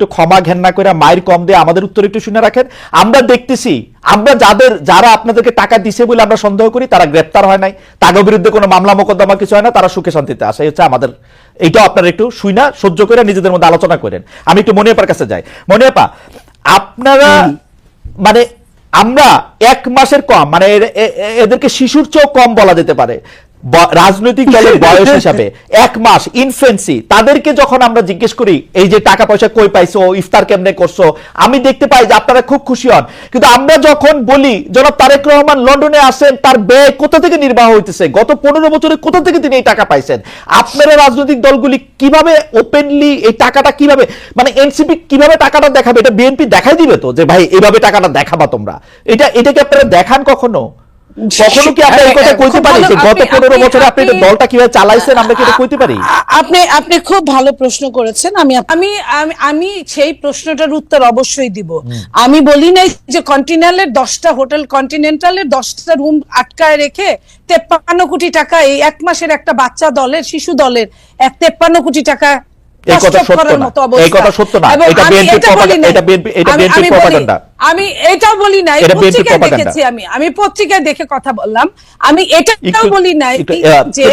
একটু ক্ষমা ঘেন্না করে মায়ের কম দিয়ে আমাদের উত্তর একটু শুনে রাখেন। আমরা দেখতেছি, আমরা যারা আপনাদেরকে টাকা দিছে বলে আমরা সন্দেহ করি তারা গ্রেপ্তার হয় নাই, তাদের বিরুদ্ধে কোনো মামলা মোকদ্দমা কিছু হয় না, তারা সুখে শান্তিতে আসে। হচ্ছে আমাদের এইটাও আপনারা একটু শুইনা সহ্য করে নিজেদের মধ্যে আলোচনা করেন। আমি একটু মনিয়াপার কাছে যাই। মনিয়াপা, আপনারা মানে আমরা 1 মাসের কম, মানে এদেরকে শিশুর চেয়েও কম বলা যেতে পারে রাজনৈতিক দলের বয়স হিসাবে 1 মাস ইনফেন্সি, তাদেরকে যখন আমরা জিজ্ঞেস করি এই যে টাকা পয়সা কই পাইছো, ইফতার কেমনে করছো, আমি দেখতে পাই যে আপনারা খুব খুশি হন। কিন্তু আমরা যখন বলি জনাব তারেক রহমান লন্ডনে আসেন, তার ব্যয় কোথা থেকে নির্বাহ হইতেছে, গত 15 বছরে কোথা থেকে তিনি এই টাকা পাইছেন, আপনারা রাজনৈতিক দলগুলি কিভাবে ওপেনলি এই টাকাটা কিভাবে, মানে এনসিপি কিভাবে টাকাটা দেখাবে, এটা বিএনপি দেখাই দিবে তো যে ভাই এইভাবে টাকাটা দেখাবা তোমরা, এটাকে আপনারা দেখান কখনো? কখনো কি আপনি এই কথা কইতে পারি যে গত 15 বছরে আপনি এই দলটা কিভাবে চালাইছেন, আমরা কি এটা কইতে পারি? আপনি খুব ভালো প্রশ্ন করেছেন। আমি সেই প্রশ্নটার উত্তর অবশ্যই দিব। আমি বলি নাই যে কন্টিনেন্টালের 10টা হোটেল, কন্টিনেন্টালের 10টা রুম আটকায় রেখে 53 কোটি টাকা এই 1 মাসের একটা বাচ্চা দলের, শিশু দলের 53 কোটি টাকা এই কথা সত্য না, এই কথা সত্য না, এটা বিএনপি প্রপাগান্ডা, এটা বিএনপি প্রপাগান্ডা। আমি এটাও বলি নাই, পত্রিকায় দেখেছি, আমি পত্রিকায় দেখে কথা বললাম। আমি এটাও বলি নাই যে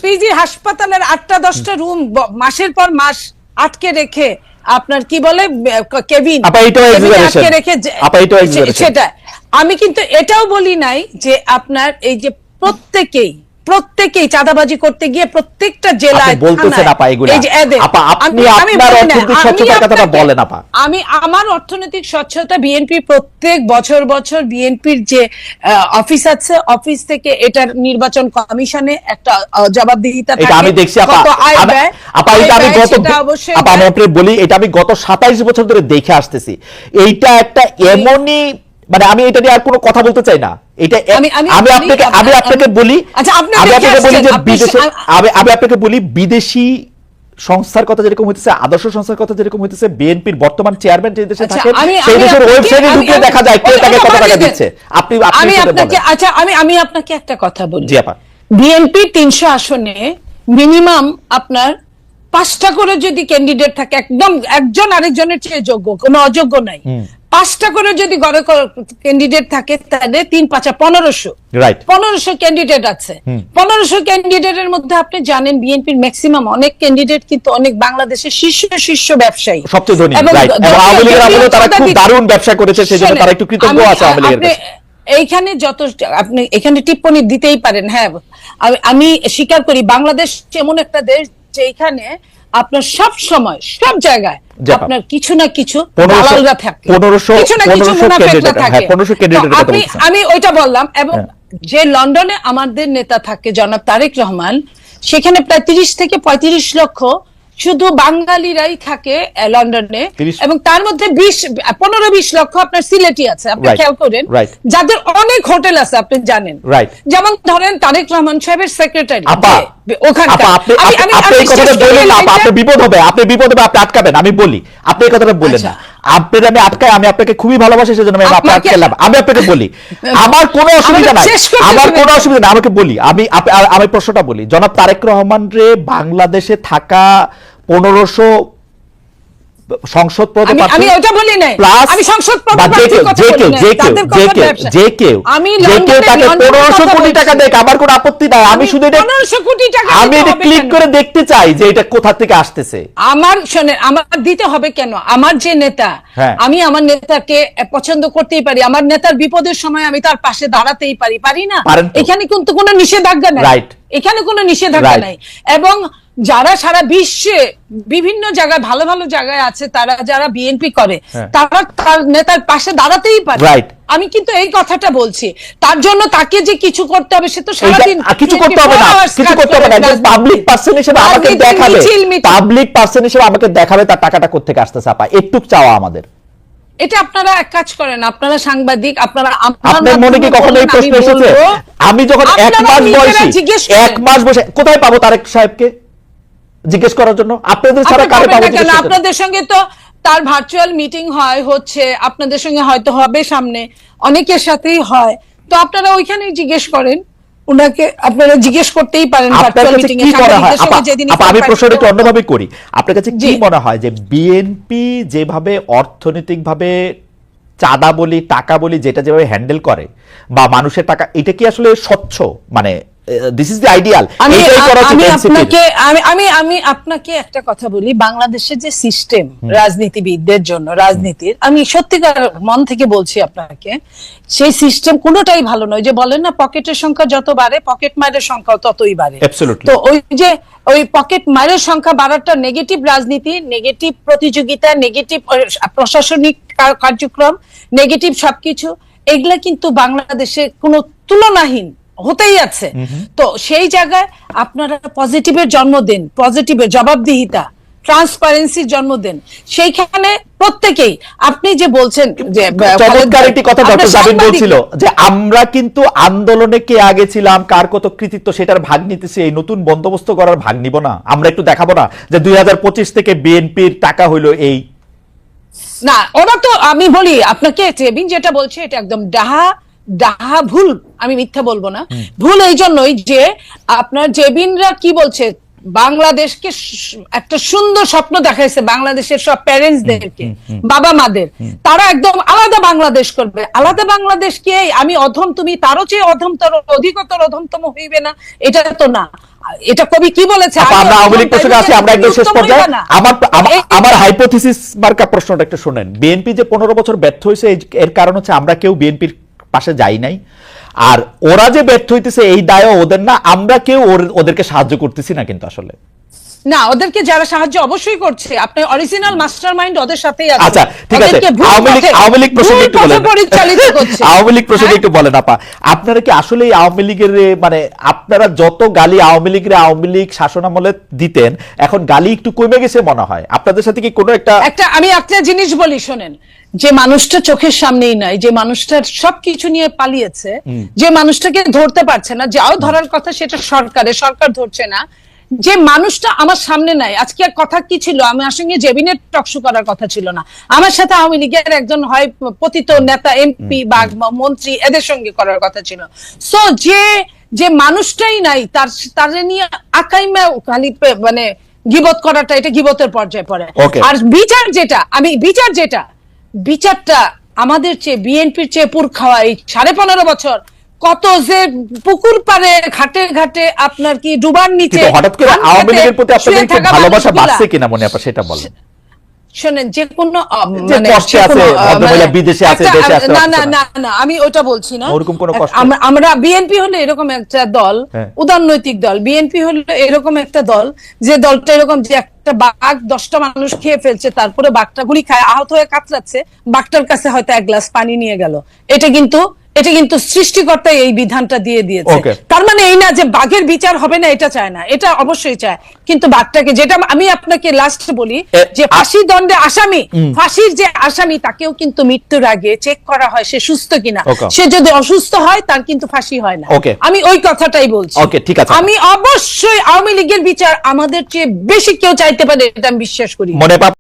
পিজি হাসপাতালের 8টা 10টা রুম মাসের পর মাস আটকে রেখে আপনার কি বলে কেবিন আটকে রেখে সেটা। আমি কিন্তু এটাও বলি নাই যে আপনার এই যে প্রত্যেকেই চাঁদাবাজি করতে গিয়ে প্রত্যেকটা জেলায় বলতেছেন আপা এগুলা, আপা আপনি আপনার অর্থনৈতিক স্বচ্ছতার কথাটা বলেন আপা। আমি আমার অর্থনৈতিক স্বচ্ছতা, বিএনপি প্রত্যেক বছর বিএনপির যে অফিস আছে, অফিস থেকে এটার নির্বাচন কমিশনে একটা জবাবদিহিতা থাকে, এটা আমি দেখছি আপা। আপা এটা আমি আপা আমি আপনাকে বলি, এটা আমি গত 27 বছর ধরে দেখে আসতেছি। এইটা একটা এমনই, মানে আমি এটা নিয়ে আর কোনো কথা বলতে চাই না। এটা আমি আপনাকে বলি, আমি আপনাকে বলি বিদেশি সংস্থার কথা যেরকম হইতেছে, আদর্শ সংস্থার কথা যেরকম হইতেছে, বিএনপির বর্তমান চেয়ারম্যান যে দেশে থাকে সেই দেশের ওয়েবসাইটে ঢুকে দেখা যায় কে তাকে কত টাকা দিচ্ছে। আমি আপনাকে একটা কথা বলি, বিএনপি 300 আসনে মিনিমাম আপনার 5টা করে যদি ক্যান্ডিডেট থাকে, একদম একজন আরেকজনের চেয়ে যোগ্য, কোনো অযোগ্য নাই, 5টা করে যদি গড়ে ক্যান্ডিডেট থাকে তাহলে 3 5 1500, 1500 ক্যান্ডিডেট আছে। 1500 ক্যান্ডিডেটের মধ্যে আপনি জানেন বিএনপির ম্যাক্সিমাম অনেক ক্যান্ডিডেট কিন্তু অনেক বাংলাদেশের শীর্ষ ব্যবসায়ী, সবচেয়ে ধনী, রাইট, এবং আওয়ামী লীগের আমলে তারা খুব দারুণ ব্যবসা করেছে, সেজন্য তারা একটু কৃতজ্ঞ আছে আওয়ামী লীগের কাছে। এইখানে যত আপনি এখানে টিপ্পনি দিতেই পারেন, হ্যাঁ আমি স্বীকার করি বাংলাদেশ এমন একটা দেশ যেখানে আপনার সব সময় সব জায়গায় আপনার কিছু না কিছু দালালরা থাকে, কিছু না কিছু মুনাফিকরা থাকে। আমি ওইটা বললাম। এবং যে লন্ডনে আমাদের নেতা থাকে জনাব তারেক রহমান, সেখানে প্রায় 30 থেকে 35 লক্ষ শুধু বাঙালিরাই থাকে লন্ডনে, এবং তার মধ্যে 15-20 লক্ষ আপনার সিলেটি আছে, আপনি খেয়াল করেন, যাদের অনেক হোটেল আছে আপনি জানেন। যেমন ধরেন তারেক রহমান সাহেবের সেক্রেটারি ওখানকার, আপনি বিপদ হবে, আপনি আটকাবেন, আমি বলি আপনি এই কথাটা বলেন না, আমি আপনাকে খুবই ভালোবাসি, সেজন্য আমি আটকালাম। আমি আপনাকে বলি আমার কোনো অসুবিধা নাই, আমাকে বলি, আমি প্রশ্নটা বলি, জনাব তারেক রহমান রে বাংলাদেশে থাকা 1500 সংসদ পদে, আমি ওটা বলি নাই, আমি সংসদ পদে যে কেউ তাকে 1500 কোটি টাকা দেয়, আমার কোনো আপত্তি নাই। আমি শুধু এটা 1500 কোটি টাকা আমি এটা ক্লিক করে দেখতে চাই যে এটা কোথা থেকে আসতেছে। আমার শুনেন, আমার দিতে হবে কেন? আমার যে নেতা, আমি আমার নেতাকে পছন্দ করতেই পারি, আমার নেতার বিপদের সময় আমি তার পাশে দাঁড়াতেই পারি না, এখানে কিন্তু কোনো নিষেধাজ্ঞা নাই, এখানে কোনো নিষেধাজ্ঞা নাই। এবং যারা সারা বিশ্বে বিভিন্ন জায়গায় ভালো ভালো জায়গায় আছে, তারা যারা বিএনপি করে তারা তার নেতার পাশে দাঁড়াতেই পারে। আমি কিন্তু এই কথাটা বলছি, তার জন্য তাকে যে কিছু করতে হবে সে তো সারাদিন কিছু করতে হবে না, পাবলিক পারসন হিসেবে আমাকে দেখাবে, তার টাকাটা কোথা থেকে আসতেছে। আপা একটু চাওয়া আমাদের, এটা আপনারা এক কাজ করেন, আপনারা সাংবাদিক, আপনার মনে কি কখনো এই প্রশ্ন এসেছে? আমি যখন 1 মাস বয়সী, 1 মাস বসে কোথায় পাবো তারেক সাহেবকে জিজ্ঞেস করার জন্য? আপনাদের ছাড়া কারে পাবো? আপনাদের সঙ্গে তো তার ভার্চুয়াল মিটিং হচ্ছে, আপনাদের সঙ্গে হয়তো হবে সামনে, অনেকের সাথেই হয়, তো আপনারা ওইখানেই জিজ্ঞেস করেন, উনাকে আপনারা জিজ্ঞেস করতেই পারেন আপনার ভার্চুয়াল কাছে মিটিং কি এ মনে হয় সাংবাদিকদের সঙ্গে যেদিন আপা, আমি প্রশ্নটা একটু অন্যভাবে করি, আপনার কাছে কি জি। মনে হয় যে বিএনপি যেভাবে অর্থনৈতিকভাবে চাঁদা বলি টাকা বলি যেটা যেভাবে হ্যান্ডেল করে বা মানুষের টাকা, এটা কি আসলে স্বচ্ছ, মানে দিস ইজ দ্য আইডিয়াল, এটাই করা উচিত এনসিপির? আমি আপনাকে একটা কথা বলি, বাংলাদেশের যে সিস্টেম রাজনীতিবিদদের জন্য, রাজনীতির, আমি সত্যিকার মন থেকে বলছি আপনাকে, সেই সিস্টেম কোনোটাই ভালো নয়। যে বলেন না পকেটের সংখ্যা যত বাড়ে পকেট মারের সংখ্যাও ততই বাড়ে। Absolutely. তো ওই পকেট মারের সংখ্যা বাড়াটা নেগেটিভ রাজনীতি, নেগেটিভ প্রতিযোগিতা, নেগেটিভ প্রশাসনিক কার্যক্রম, নেগেটিভ সবকিছু, এগুলা কিন্তু বাংলাদেশে কোনো তুলনাহীন হতেই আছে। তো সেই জায়গায় আপনারা পজিটিভের জন্ম দেন, পজিটিভের জবাবদিহিতা, ট্রান্সপারেন্সির জন্ম দেন। সেইখানে প্রত্যেকেই, আপনি যে বলছেন যে চমৎকার একটি কথা আপনার ডক্টর জাবির সাংবাদিক- বলছিল যে আমরা কিন্তু আন্দোলনে কে আগে ছিলাম, কার কত কৃতিত্ব সেটার ভাগ নিতেছি, এই নতুন বন্দোবস্ত করার ভাগ নিব না, আমরা একটু দেখাবো না যে 2025 থেকে বিএনপির টাকা হইলো এই। না, ওরা তো, আমি বলি আপনাকে, চেবিন যেটা বলছে এটা একদম ডাহা ভুল, আমি মিথ্যা বলবো না। ভুল এই জন্যই যে আপনার জেবিনরা কি বলছে, বাংলাদেশকে একটা সুন্দর স্বপ্ন দেখাইছে, বাংলাদেশের সব প্যারেন্টসদেরকে, বাবা মাদের, তারা একদম আলাদা বাংলাদেশ করবে। আলাদা বাংলাদেশ কে, আমি অধম তুমি তারও চেয়ে অধমতর, অধিকতর অধমতম হইবে না, এটা তো না। এটা কবি কি বলেছে? আপা, আমরা আওয়ামী লীগ প্রসঙ্গে আছি, আমরা একদম শেষ পর্যায়ে। আমার হাইপোথিসিস মার্কা প্রশ্নটা একটু শুনেন। বিএনপি যে 15 বছর ব্যর্থ হয়েছে, এর কারণ হচ্ছে আমরা কেউ বিএনপির পাশে যাই নাই, আর ওরা যে ব্যর্থ হইতেছে এই দায়ও ওদের না, আমরা কেউ ওদেরকে সাহায্য করতেছি না কিন্তু আসলে। না, ওদেরকে যারা সাহায্য অবশ্যই করছে, আপনার অরিজিনাল মাস্টারমাইন্ড ওদের সাথেই আছে। আচ্ছা ঠিক আছে, আওয়ামী লীগ প্রসঙ্গে একটু বলেন, পরিচালিত করছে। আওয়ামী লীগ প্রসঙ্গে একটু বলেন আপা, আপনারা কি আসলে আওয়ামী লীগের, মানে আপনারা যত গালি আওয়ামী লীগ শাসনামলে দিতেন, এখন গালি একটু কমে গেছে মনে হয় আপনাদের সাথে কি কোনো একটা? আমি একটা জিনিস বলি শোনেন, যে মানুষটা চোখের সামনেই নাই, যে মানুষটার সবকিছু নিয়ে পালিয়েছে, যে মানুষটাকে ধরতে পারছে না, যাও ধরার কথা সেটা সরকার ধরছে না, যে মানুষটা আমার সামনে নাই। আজকে কথা কি ছিল, আমার সঙ্গে জেবিনের টকশো করার কথা ছিল না, আমার সাথে আওয়ামী লীগের একজন হয় পতিত নেতা, এমপি বা মন্ত্রী, এদের সঙ্গে করার কথা ছিল। সো যে মানুষটাই নাই, তার নিয়ে আকাইমা খালি মানে গিবত করাটা, এটা গিবতের পর্যায়ে পড়ে। আর বিচারটা আমাদের চেয়ে, বিএনপির চেয়ে পুর খাওয়া, এই 15.5 বছর কত যে পুকুর পারে, ঘাটে ঘাটে, আপনার কি ডুবার নিচে, হঠাৎ করে আওয়ামী লীগের প্রতি আপনাদের একটু ভালোবাসা বাড়ছে কিনা মনে আপা, সেটা বলেন। শোনেন, যে কোনো বিদেশে আছে, দেশে আছে, না আমি ওটা বলছি না। ওরকম কোনো কষ্ট, আমরা বিএনপি হলে এরকম একটা দল, উদারনৈতিক দল, বিএনপি হলে এরকম একটা দল, যে দলটা এরকম, যে একটা বাঘ 10টা মানুষ খেয়ে ফেলছে, তারপরে বাঘটা গুলি খায়, আহত হয়ে কাতরাচ্ছে, বাঘটার কাছে হয়তো 1 গ্লাস পানি নিয়ে গেল। এটা কিন্তু সৃষ্টিকর্তা এই বিধানটা দিয়ে দিয়েছে। তার মানে এই না যে বাঘের বিচার হবে না, এটা চায় না, এটা অবশ্যই চায়, কিন্তু বাঘটাকে, যেটা আমি আপনাকে লাস্ট বলি, যে ফাঁসি দণ্ডে আসামি, ফাঁসির যে আসামি, তাকেও কিন্তু মৃত্যুর আগে চেক করা হয় সে সুস্থ কিনা। সে যদি অসুস্থ হয় তার কিন্তু ফাঁসি হয় না। আমি ওই কথাটাই বলছি। আমি অবশ্যই আওয়ামী লীগের বিচার আমাদের চেয়ে বেশি কেউ চাইতে পারে, এটা আমি বিশ্বাস করি।